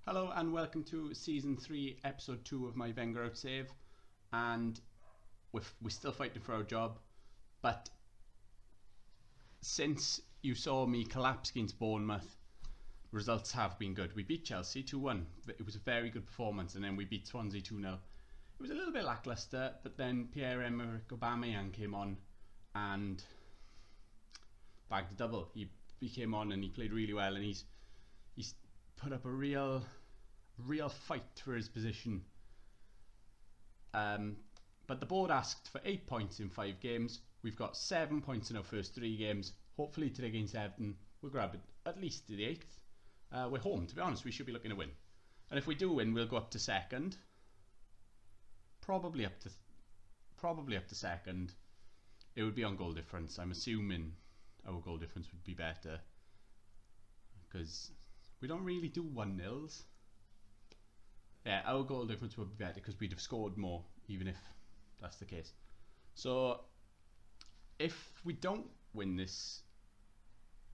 Hello and welcome to Season 3, Episode 2 of my Wenger out save. And we're still fighting for our job, but since you saw me collapse against Bournemouth, results have been good. We beat Chelsea 2-1. It was a very good performance, and then we beat Swansea 2-0. It was a little bit lacklustre, but then Pierre-Emerick Aubameyang came on and bagged a double. He came on and he played really well, and he's put up a real fight for his position. But the board asked for 8 points in 5 games. We've got 7 points in our first 3 games. Hopefully today against Everton we'll grab it at least to the 8th. We're home, to be honest. We should be looking to win, and if we do win we'll go up to second, probably up to second. It would be on goal difference. I'm assuming our goal difference would be better, because we don't really do 1-0s. Yeah, our goal difference would be better because we'd have scored more, even if that's the case. So if we don't win this,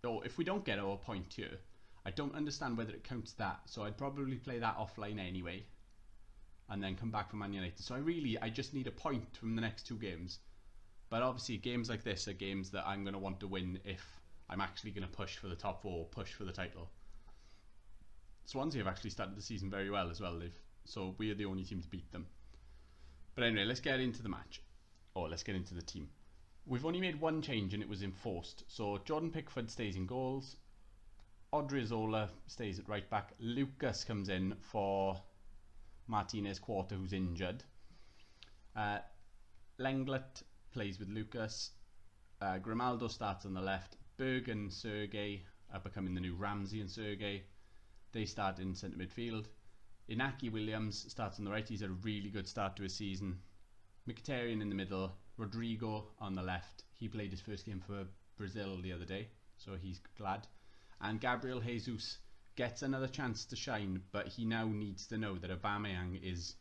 or if we don't get our point here, I don't understand whether it counts that. So I'd probably play that offline anyway, and then come back for Man United. So I just need a point from the next 2 games. But obviously games like this are games that I'm going to want to win if I'm actually going to push for the top 4, push for the title. Swansea have actually started the season very well as well, so we're the only team to beat them. But anyway, let's get into the match. Let's get into the team. We've only made 1 change and it was enforced. So Jordan Pickford stays in goals, Odriozola stays at right back, Lucas comes in for Martinez Quarter, who's injured. Lenglet plays with Lucas, Grimaldo starts on the left, Berg and Sergey are becoming the new Ramsey and Sergey. They start in centre midfield. Inaki Williams starts on the right. He's had a really good start to his season. Mkhitaryan in the middle. Rodrigo on the left. He played his first game for Brazil the other day, so he's glad. And Gabriel Jesus gets another chance to shine, but he now needs to know that Aubameyang is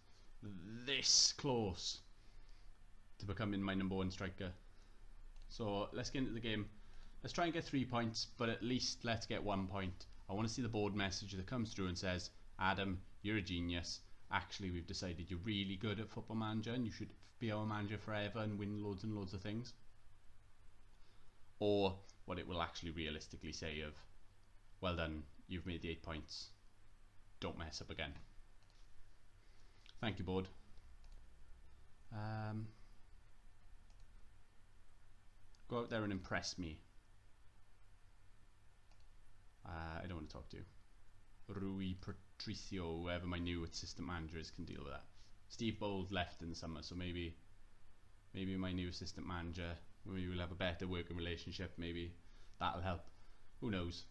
this close to becoming my number 1 striker. So let's get into the game. Let's try and get 3 points, but at least let's get 1 point. I want to see the board message that comes through and says, Adam, you're a genius. Actually, we've decided you're really good at Football Manager and you should be our manager forever and win loads and loads of things. Or what it will actually realistically say of, well done, you've made the 8 points. Don't mess up again. Thank you, board. Go out there and impress me. I don't want to talk to you. Rui Patricio, whoever my new assistant manager is, can deal with that. Steve Bold left in the summer, so maybe my new assistant manager, maybe we'll have a better working relationship. Maybe that'll help. Who knows?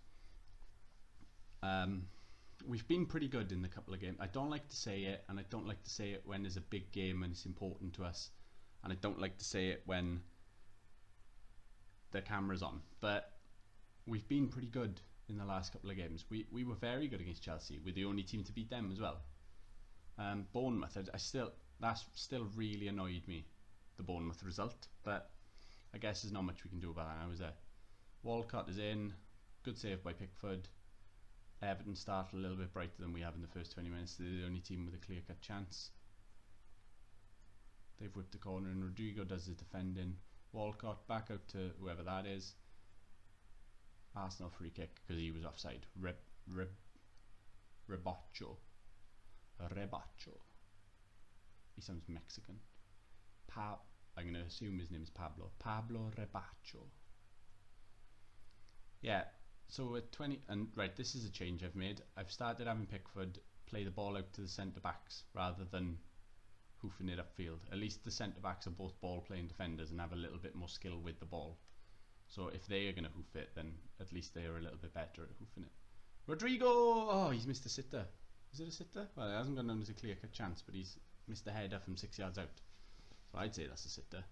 We've been pretty good in the couple of games. I don't like to say it, and I don't like to say it when there's a big game and it's important to us, and I don't like to say it when the camera's on, but we've been pretty good in the last couple of games. We were very good against Chelsea. We're the only team to beat them as well. Bournemouth, that still really annoyed me, the Bournemouth result, but I guess there's not much we can do about that. I was there. Walcott is in. Good save by Pickford. Everton start a little bit brighter than we have in the first 20 minutes. They're the only team with a clear-cut chance. They've whipped the corner and Rodrigo does his defending. Walcott back out to whoever that is. Arsenal free kick because he was offside. Rebacho. He sounds Mexican. I'm going to assume his name is Pablo. Pablo Rebacho. Yeah, so at 20, and right, this is a change I've made. I've started having Pickford play the ball out to the centre backs rather than hoofing it upfield. At least the centre backs are both ball playing defenders and have a little bit more skill with the ball. So if they are going to hoof it, then at least they are a little bit better at hoofing it. Rodrigo! Oh, he's missed a sitter. Is it a sitter? Well, it hasn't gone down as a clear-cut chance, but he's missed a header from 6 yards out. So I'd say that's a sitter.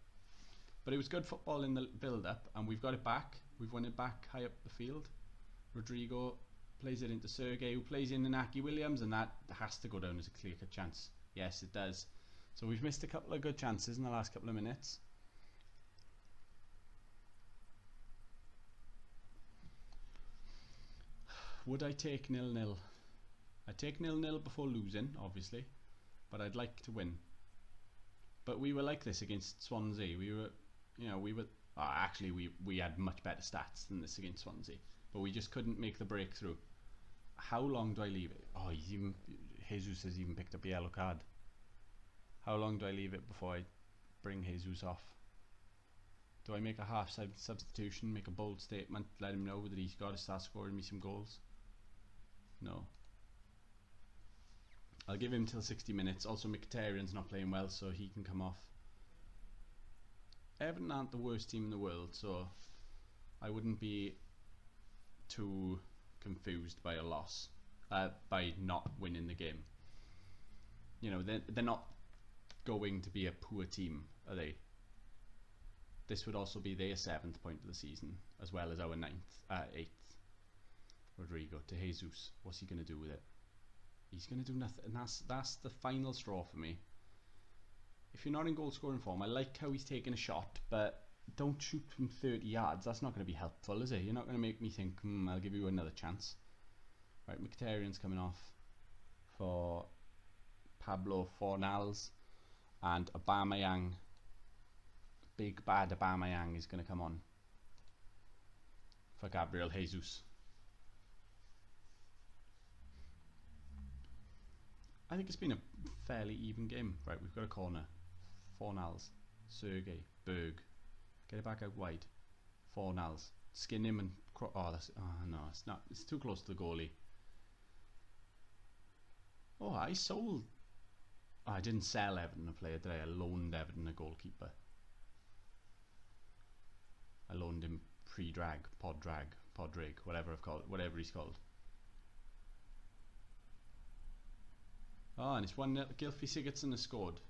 But it was good football in the build-up, and we've got it back. We've won it back high up the field. Rodrigo plays it into Sergey, who plays in Inaki Williams, and that has to go down as a clear-cut chance. Yes, it does. So we've missed a couple of good chances in the last couple of minutes. Would I take 0-0? I take 0-0 before losing, obviously, but I'd like to win. But we were like this against Swansea. We were, you know, actually we had much better stats than this against Swansea, but we just couldn't make the breakthrough. How long do I leave it? Oh, Jesus has even picked up a yellow card. How long do I leave it before I bring Jesus off? Do I make a half substitution, make a bold statement, let him know that he's got to start scoring me some goals? No. I'll give him till 60 minutes. Also, Mkhitaryan's not playing well, so he can come off. Everton aren't the worst team in the world, so I wouldn't be too confused by a loss, by not winning the game. You know, they're not going to be a poor team, are they? This would also be their 7th point of the season, as well as our 8th. Rodrigo to Jesus. What's he going to do with it? He's going to do nothing, and that's the final straw for me. If you're not in goal scoring form, I like how he's taking a shot, but don't shoot from 30 yards. That's not going to be helpful, is it? You're not going to make me think, I'll give you another chance. Right, Mkhitaryan's coming off for Pablo Fornals, and Aubameyang, big bad Aubameyang, is going to come on for Gabriel Jesus. I think it's been a fairly even game. Right, we've got a corner. Fornals, Sergey, Berg. Get it back out wide. Fornals, skin him and oh no, it's not. It's too close to the goalie. Oh, I sold. Oh, I didn't sell Everton a player, did I? I loaned Everton a goalkeeper. I loaned him pre-drag, podrig, whatever he's called. Oh, and it's 1-0. Gylfi Sigurdsson has scored.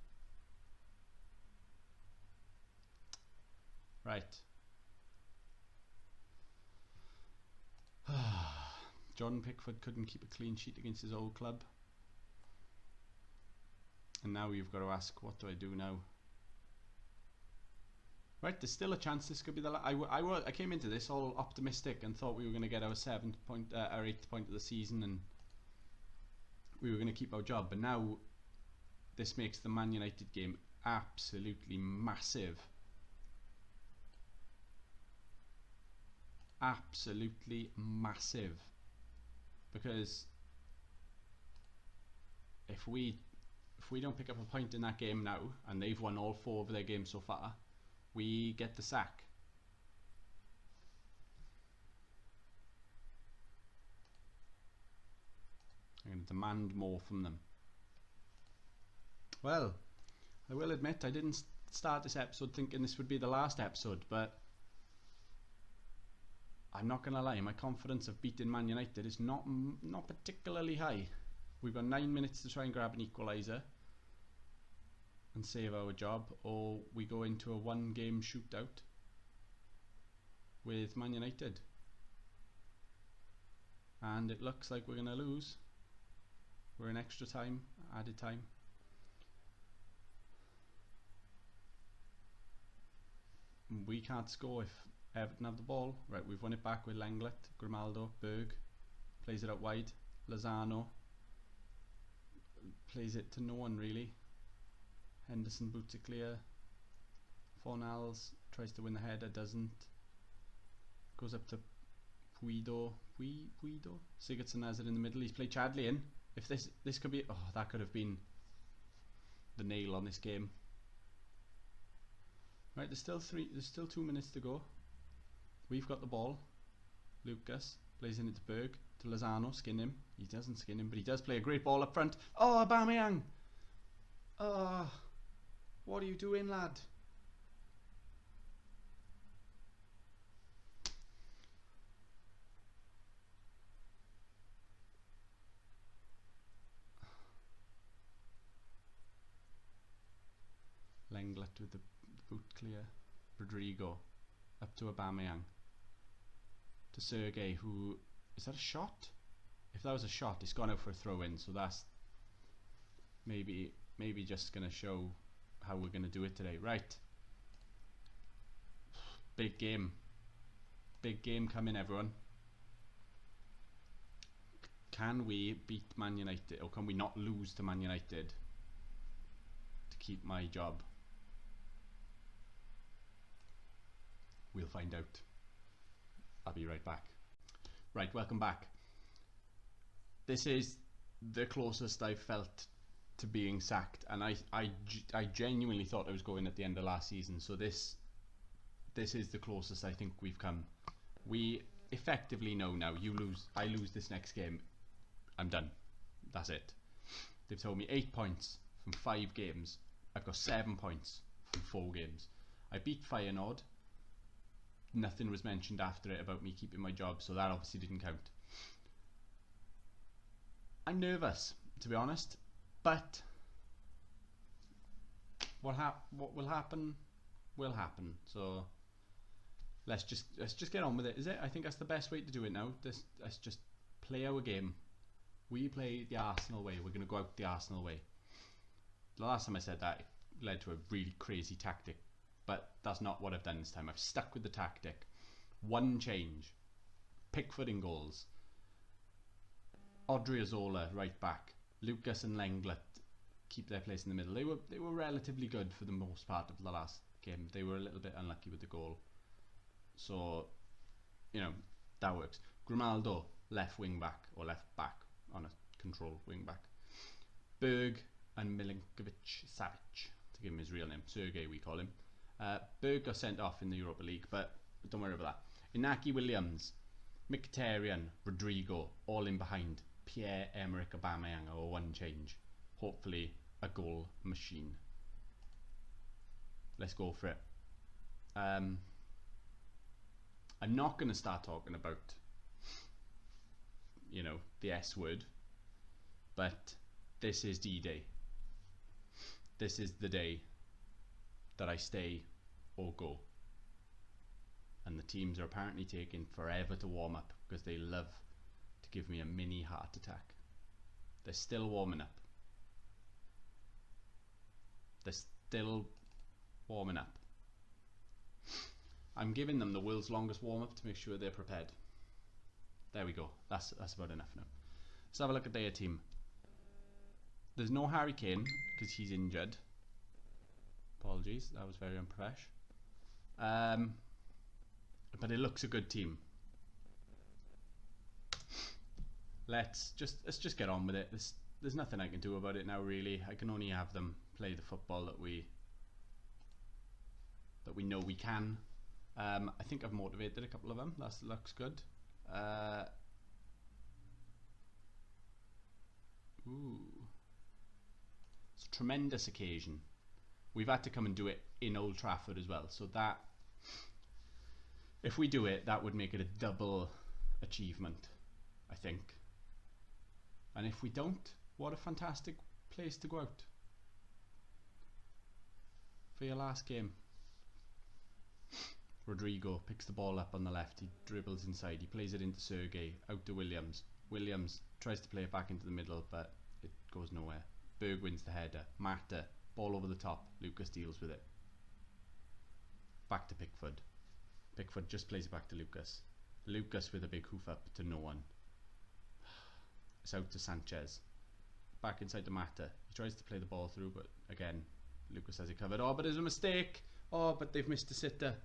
Right. Jordan Pickford couldn't keep a clean sheet against his old club. And now you've got to ask, what do I do now? Right, there's still a chance this could be the I came into this all optimistic and thought we were going to get our 8th point of the season, and we were going to keep our job. But now this makes the Man United game absolutely massive. Absolutely massive. Because if we don't pick up a point in that game now, and they've won all 4 of their games so far, we get the sack. I'm going to demand more from them. Well, I will admit I didn't start this episode thinking this would be the last episode, but I'm not going to lie, my confidence of beating Man United is not particularly high. We've got 9 minutes to try and grab an equaliser and save our job, or we go into a 1-game shootout with Man United. And it looks like we're going to lose. We're in extra time, added time. We can't score if Everton have the ball. Right, we've won it back with Lenglet, Grimaldo, Berg. Plays it out wide. Lozano. Plays it to no one really. Henderson boots it clear. Fornals tries to win the header, doesn't. Goes up to Puido. Sigurdsson has it in the middle. He's played Chadley in. If this could be, oh, that could have been the nail on this game. Right, there's still 2 minutes to go. We've got the ball. Lucas plays in it to Berg, to Lozano, skin him. He doesn't skin him, but he does play a great ball up front. Oh, Aubameyang! Oh, what are you doing, lad? Lenglet with the boot clear. Rodrigo up to Aubameyang. To Sergey, who... Is that a shot? If that was a shot, it's gone out for a throw-in, so that's maybe just going to show how we're going to do it today. Right. Big game. Big game coming, everyone. Can we beat Man United, or can we not lose to Man United to keep my job? We'll find out. I'll be right back. Right, welcome back. This is the closest I've felt to being sacked, and I genuinely thought I was going at the end of last season, so this is the closest I think we've come. We effectively know now, you lose, I lose this next game, I'm done. That's it. They've told me 8 points from 5 games. I've got 7 points from 4 games. I beat Feyenoord. Nothing was mentioned after it about me keeping my job, so that obviously didn't count. I'm nervous, to be honest, but what will happen will happen. So let's just get on with it. Is it? I think that's the best way to do it now. Let's just play our game. We play the Arsenal way. We're going to go out the Arsenal way. The last time I said that, it led to a really crazy tactic, but that's not what I've done this time. I've stuck with the tactic. One change. Pickford in goals. Odriozola right back. Lucas and Lenglet keep their place in the middle. They were relatively good for the most part of the last game. They were a little bit unlucky with the goal. So, you know, that works. Grimaldo, left wing back, or left back on a controlled wing back. Berg and Milinkovic-Savic, to give him his real name. Sergei, we call him. Berg got sent off in the Europa League, but don't worry about that. Inaki Williams, Mkhitaryan, Rodrigo, all in behind. Pierre-Emerick Aubameyang, or one change. Hopefully a goal machine. Let's go for it. I'm not going to start talking about, you know, the S word, but this is D-Day. This is the day that I stay or go. And the teams are apparently taking forever to warm up because they love to give me a mini heart attack. They're still warming up. They're still warming up. I'm giving them the world's longest warm-up to make sure they're prepared. There we go. That's about enough now. Let's have a look at their team. There's no Harry Kane because he's injured. Apologies, that was very unprofessional. But it looks a good team. Let's just get on with it. There's nothing I can do about it now, really. I can only have them play the football that we know we can. I think I've motivated a couple of them. That looks good. Ooh. It's a tremendous occasion. We've had to come and do it in Old Trafford as well. So that, if we do it, that would make it a double achievement, I think. And if we don't, what a fantastic place to go out for your last game. Rodrigo picks the ball up on the left, he dribbles inside, he plays it into Sergei, out to Williams. Williams tries to play it back into the middle, but it goes nowhere. Berg wins the header. Mata, ball over the top, Lucas deals with it. Back to Pickford. Pickford just plays it back to Lucas. Lucas with a big hoof up to no one. It's out to Sanchez. Back inside to Mata. He tries to play the ball through, but again, Lucas has it covered. Oh, but there's a mistake. Oh, but they've missed a sitter.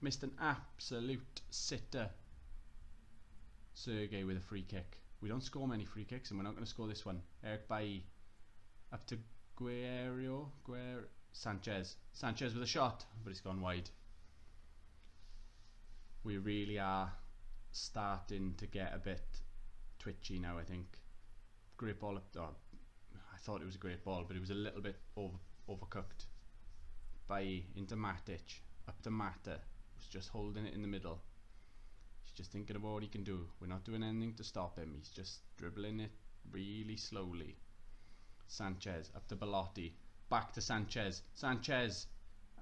Missed an absolute sitter. Sergei with a free kick. We don't score many free kicks, and we're not going to score this one. Eric Bailly up to Sanchez. Sanchez with a shot, but it's gone wide. We really are starting to get a bit twitchy now, I think. Great ball up. Oh, I thought it was a great ball, but it was a little bit overcooked. Bailly into Matic. Up to Mata. Who's just holding it in the middle. He's just thinking about what he can do. We're not doing anything to stop him. He's just dribbling it really slowly. Sanchez up to Belotti. Back to Sanchez. Sanchez.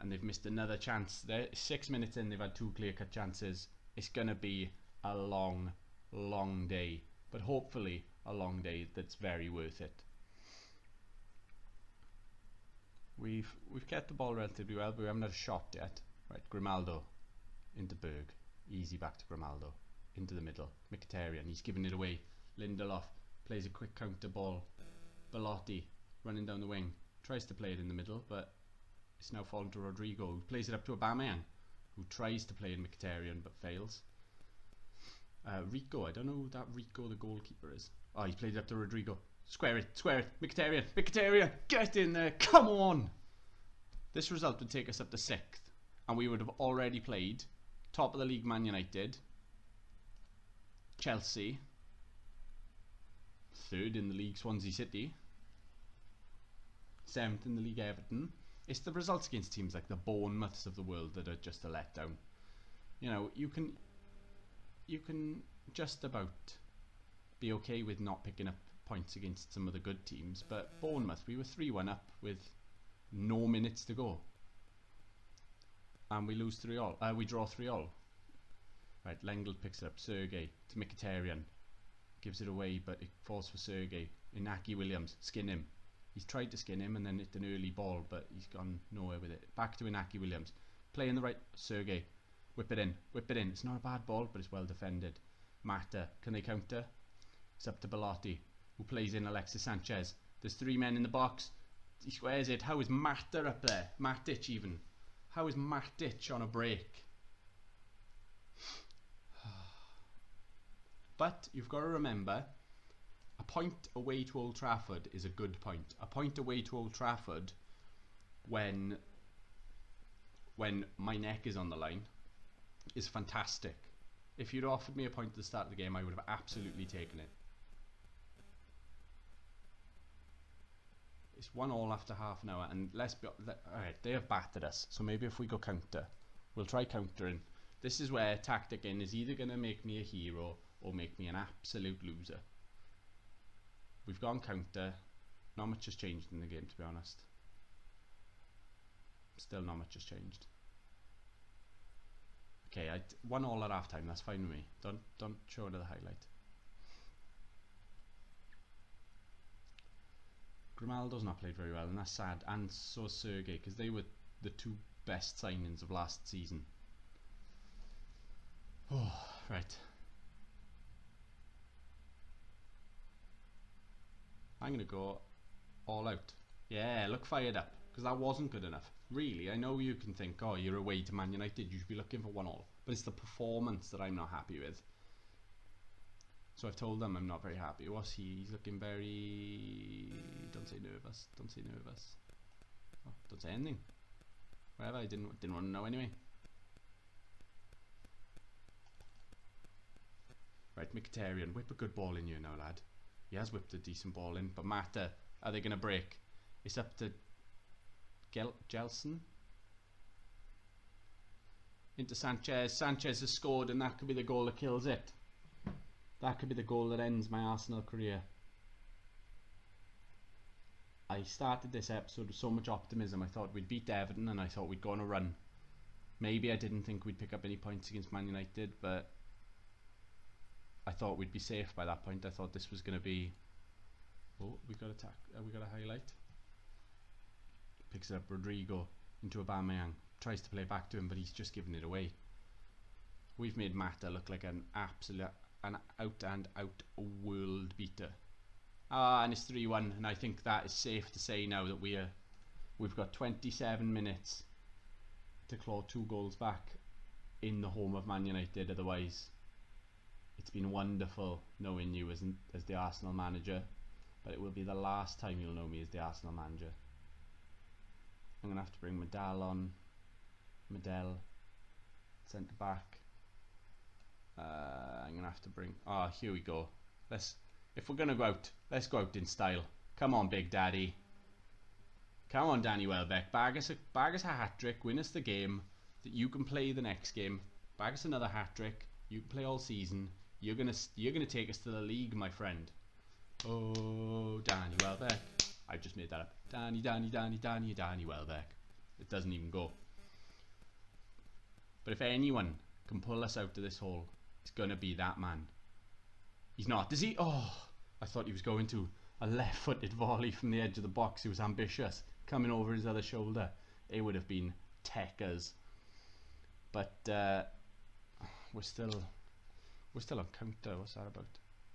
And they've missed another chance. They're 6 minutes in, they've had 2 clear-cut chances. It's going to be a long, long day. But hopefully a long day that's very worth it. We've kept the ball relatively well, but we haven't had a shot yet. Right, Grimaldo into Berg. Easy back to Grimaldo. Into the middle. Mkhitaryan, he's giving it away. Lindelof plays a quick counter ball. Belotti running down the wing, tries to play it in the middle, but it's now fallen to Rodrigo, who plays it up to Aubameyang, who tries to play in Mkhitaryan but fails. Rico, I don't know who that Rico the goalkeeper is. Oh, he's played it up to Rodrigo. Square it, Mkhitaryan, get in there, come on! This result would take us up to 6th, and we would have already played top of the league Man United, Chelsea, 3rd in the league Swansea City, 7th in the league Everton. It's the results against teams like the Bournemouths of the world that are just a letdown. You know, you can just about be okay with not picking up points against some of the good teams, but Bournemouth, we were 3-1 up with no minutes to go, and we lose 3-all. We draw 3-all. Right, Lengel picks it up. Sergey to Mkhitaryan, gives it away, but it falls for Sergey. Inaki Williams, skin him. He's tried to skin him and then hit an early ball, but he's gone nowhere with it. Back to Inaki Williams, play in the right. Sergey, whip it in. It's not a bad ball, but it's well defended. Mata, can they counter? It's up to Belotti, who plays in Alexis Sanchez. There's 3 men in the box. He squares it. How is Mata up there? Matic even. How is Matic on a break? But you've got to remember, a point away to Old Trafford is a good point. A point away to Old Trafford when my neck is on the line is fantastic. If you'd offered me a point at the start of the game, I would have absolutely taken it. It's 1-all after half an hour, and alright, they have battered us, so maybe if we go counter, we'll try countering. This is where tacticking is either going to make me a hero or make me an absolute loser. We've gone counter. Not much has changed in the game, to be honest. Still not much has changed. Okay, 1-all at half time, that's fine with me. Don't show another highlight. Grimaldo's not played very well, and that's sad, and so is Sergey, because they were the 2 best signings of last season. Oh, right. I'm going to go all out. Yeah, look fired up, because that wasn't good enough. Really, I know you can think, oh, you're away to Man United, you should be looking for 1-all. But it's the performance that I'm not happy with. So I've told them I'm not very happy. What's he? He's looking very... Don't say nervous. Don't say nervous. Oh, don't say anything. Whatever, I didn't want to know anyway. Right, Mkhitaryan, whip a good ball in you now, lad. He has whipped a decent ball in, but Mata, are they going to break? It's up to Gelson. Into Sanchez. Sanchez has scored, and that could be the goal that kills it. That could be the goal that ends my Arsenal career. I started this episode with so much optimism. I thought we'd beat Everton, and I thought we'd go on a run. Maybe I didn't think we'd pick up any points against Man United, but I thought we'd be safe by that point. I thought this was going to be... Oh, we got a highlight. Picks it up, Rodrigo into Aubameyang. Tries to play back to him, but he's just given it away. We've made Mata look like an out and out world beater. And it's 3-1, and I think that is safe to say now that we've got 27 minutes to claw 2 goals back in the home of Man United. Otherwise, it's been wonderful knowing you as the Arsenal manager, but it will be the last time you'll know me as the Arsenal manager. I'm gonna have to bring Medal on. Medel, centre back. I'm gonna have to bring. Oh, here we go. If we're gonna go out, let's go out in style. Come on, Big Daddy. Come on, Danny Welbeck. Bag us a hat trick. Win us the game. That you can play the next game. Bag us another hat trick. You can play all season. You're gonna take us to the league, my friend. Oh, Danny Welbeck. I just made that up. Danny Welbeck. It doesn't even go. But if anyone can pull us out of this hole, it's gonna be that man. He's not, is he? Oh, I thought he was going to a left-footed volley from the edge of the box. He was ambitious, coming over his other shoulder. It would have been techers. But we're still on counter. What's that about?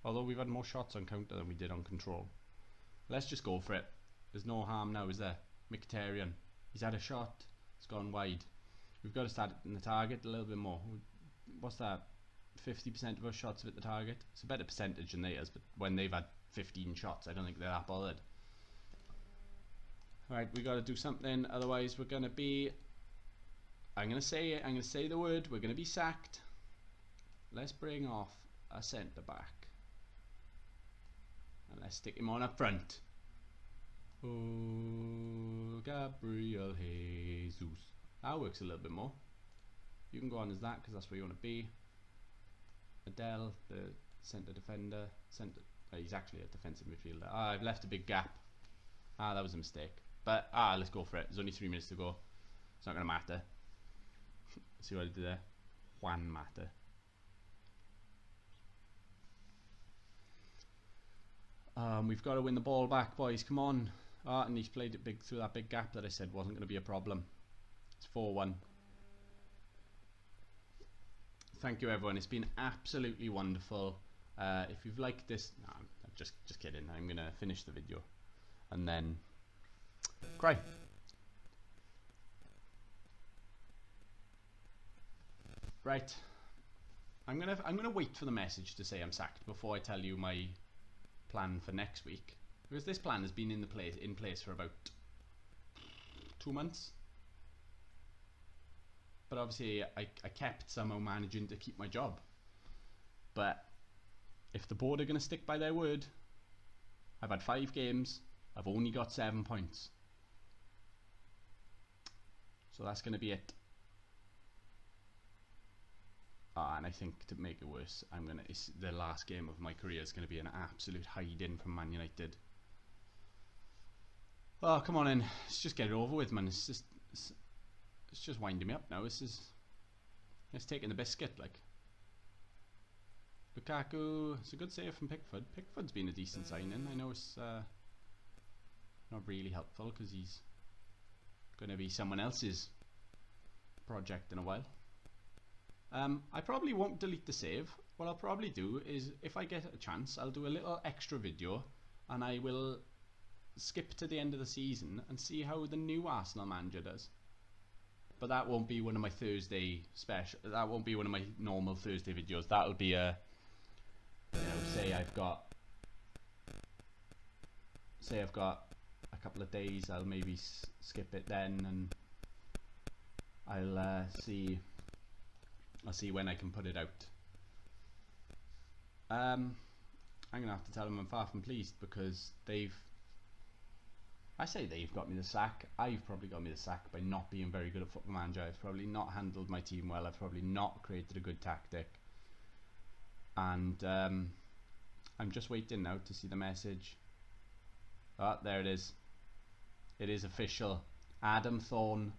Although we've had more shots on counter than we did on control. Let's just go for it. There's no harm now, is there? Mkhitaryan, he's had a shot, it's gone wide. We've got to start in the target a little bit more. What's that? 50% of our shots have hit the target. It's a better percentage than theirs, but when they've had 15 shots, I don't think they're that bothered. Right, we got to do something, otherwise we're gonna be. I'm gonna say the word. We're gonna be sacked. Let's bring off a centre back, and let's stick him on up front. Oh, Gabriel Jesus. That works a little bit more. You can go on as that because that's where you want to be. Adele, the centre defender. He's actually a defensive midfielder. I've left a big gap. That was a mistake. But let's go for it. There's only 3 minutes to go. It's not going to matter. See what I did there? Juan Mata. We've got to win the ball back, boys. Come on. And he's played it big through that big gap that I said wasn't going to be a problem. It's 4-1. Thank you, everyone. It's been absolutely wonderful. If you've liked this, no, I'm just kidding. I'm going to finish the video and then cry. Right. I'm gonna wait for the message to say I'm sacked before I tell you my plan for next week, because this plan has been in place for about 2 months. But obviously I kept somehow managing to keep my job. But if the board are going to stick by their word, I've had 5 games, I've only got 7 points. So that's going to be it. And I think to make it worse, the last game of my career is going to be an absolute hide-in from Man United. Oh, come on in. Let's just get it over with, man. It's just winding me up now. It's taking the biscuit, like. Lukaku, it's a good save from Pickford. Pickford's been a decent signing. I know it's not really helpful because he's going to be someone else's project in a while. I probably won't delete the save. What I'll probably do is, if I get a chance, I'll do a little extra video and I will skip to the end of the season and see how the new Arsenal manager does. But that won't be one of my Thursday special. That won't be one of my normal Thursday videos. That'll be a, say I've got a couple of days. I'll maybe skip it then, and I'll see when I can put it out. I'm gonna have to tell them I'm far from pleased because they've got me the sack. I've probably got me the sack by not being very good at Football Manager. I've probably not handled my team well. I've probably not created a good tactic. And I'm just waiting now to see the message. There it is. It is official. Adam Thorne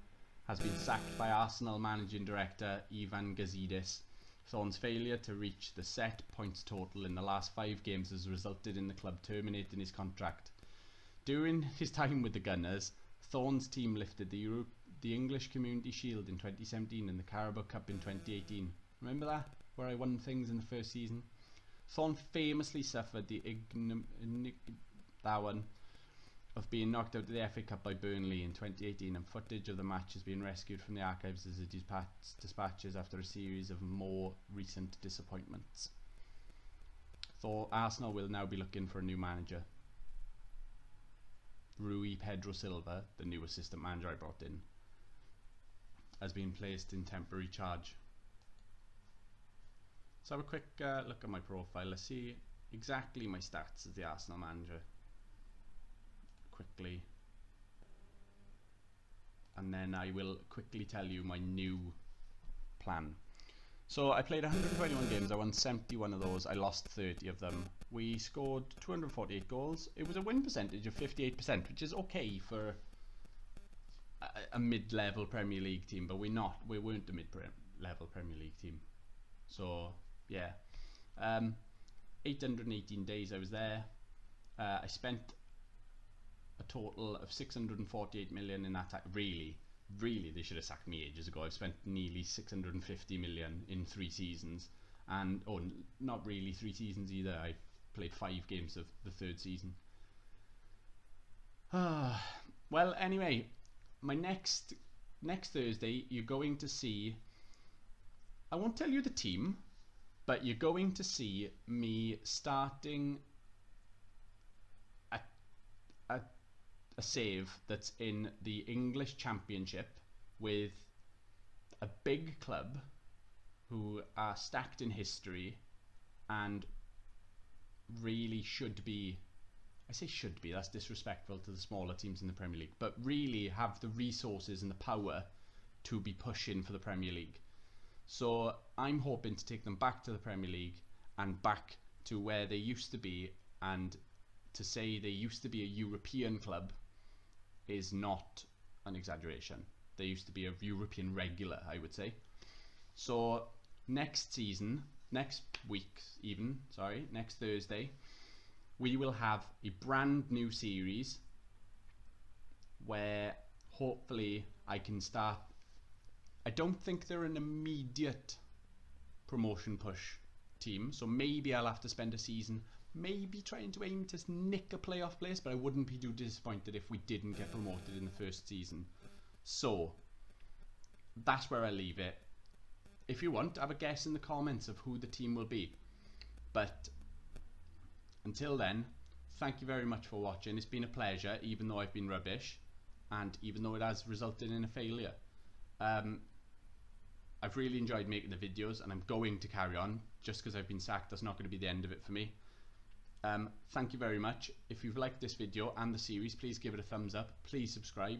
has been sacked by Arsenal managing director Ivan Gazidis. Thorne's failure to reach the set points total in the last 5 games has resulted in the club terminating his contract. During his time with the Gunners, Thorne's team lifted the English Community Shield in 2017 and the Carabao Cup in 2018. Remember that? Where I won things in the first season? Thorne famously suffered the of being knocked out of the FA Cup by Burnley in 2018, and footage of the match has been rescued from the archives as it dispatches after a series of more recent disappointments. Arsenal will now be looking for a new manager. Rui Pedro Silva, the new assistant manager I brought in, has been placed in temporary charge. Let's have a quick look at my profile. Let's see exactly my stats as the Arsenal manager quickly, and then I will quickly tell you my new plan. So I played 121 games, I won 71 of those, I lost 30 of them. We scored 248 goals. It was a win percentage of 58%, which is okay for a mid-level Premier League team, but we weren't a mid-level Premier League team. So yeah, 818 days I was there. I spent a total of 648 million in that time. Really they should have sacked me ages ago. I've spent nearly 650 million in 3 seasons, and not really 3 seasons either. played 5 games of the 3rd season. Well, anyway, my next Thursday, you're going to see, I won't tell you the team, but you're going to see me starting a save that's in the English Championship with a big club who are stacked in history and really should be, I say should be, that's disrespectful to the smaller teams in the Premier League, but really have the resources and the power to be pushing for the Premier League. So I'm hoping to take them back to the Premier League and back to where they used to be, and to say they used to be a European club is not an exaggeration. They used to be a European regular, I would say. So next Thursday, we will have a brand new series where hopefully I can start. I don't think they're an immediate promotion push team, so maybe I'll have to spend a season maybe trying to aim to nick a playoff place, but I wouldn't be too disappointed if we didn't get promoted in the 1st season. So that's where I leave it. If you want, have a guess in the comments of who the team will be. But until then, thank you very much for watching. It's been a pleasure, even though I've been rubbish, and even though it has resulted in a failure. I've really enjoyed making the videos, and I'm going to carry on. Just because I've been sacked, that's not going to be the end of it for me. Thank you very much. If you've liked this video and the series, please give it a thumbs up. Please subscribe.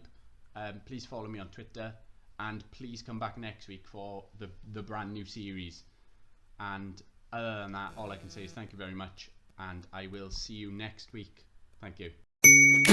Please follow me on Twitter, and please come back next week for the brand new series. And other than that, all I can say is thank you very much, and I will see you next week. Thank you.